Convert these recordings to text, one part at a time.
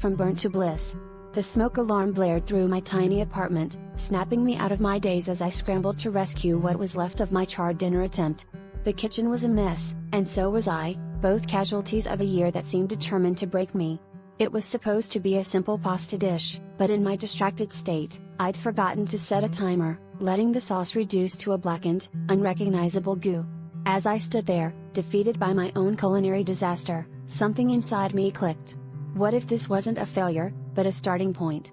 from burnt to bliss. The smoke alarm blared through my tiny apartment, snapping me out of my daze as I scrambled to rescue what was left of my charred dinner attempt. The kitchen was a mess, and so was I, both casualties of a year that seemed determined to break me. It was supposed to be a simple pasta dish, but in my distracted state, I'd forgotten to set a timer, letting the sauce reduce to a blackened, unrecognizable goo. As I stood there, defeated by my own culinary disaster, something inside me clicked. What if this wasn't a failure, but a starting point?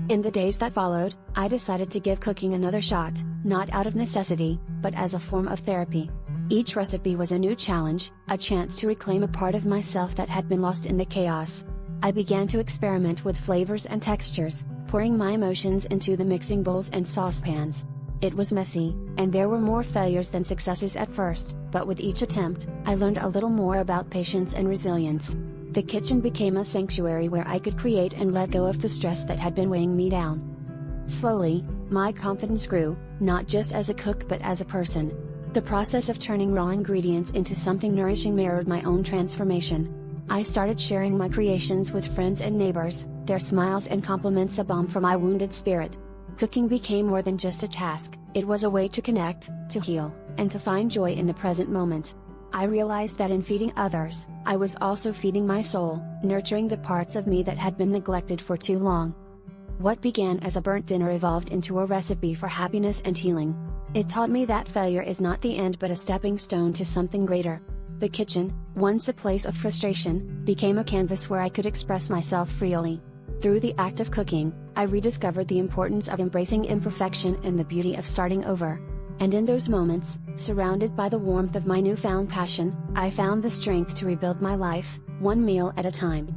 In the days that followed, I decided to give cooking another shot, not out of necessity, but as a form of therapy. Each recipe was a new challenge, a chance to reclaim a part of myself that had been lost in the chaos. I began to experiment with flavors and textures, pouring my emotions into the mixing bowls and saucepans. It was messy, and there were more failures than successes at first, but with each attempt, I learned a little more about patience and resilience. The kitchen became a sanctuary where I could create and let go of the stress that had been weighing me down. Slowly, my confidence grew, not just as a cook but as a person. The process of turning raw ingredients into something nourishing mirrored my own transformation. I started sharing my creations with friends and neighbors, their smiles and compliments a balm for my wounded spirit. Cooking became more than just a task, it was a way to connect, to heal, and to find joy in the present moment. I realized that in feeding others, I was also feeding my soul, nurturing the parts of me that had been neglected for too long. What began as a burnt dinner evolved into a recipe for happiness and healing. It taught me that failure is not the end but a stepping stone to something greater. The kitchen, once a place of frustration, became a canvas where I could express myself freely. Through the act of cooking, I rediscovered the importance of embracing imperfection and the beauty of starting over. And in those moments, surrounded by the warmth of my newfound passion, I found the strength to rebuild my life, one meal at a time.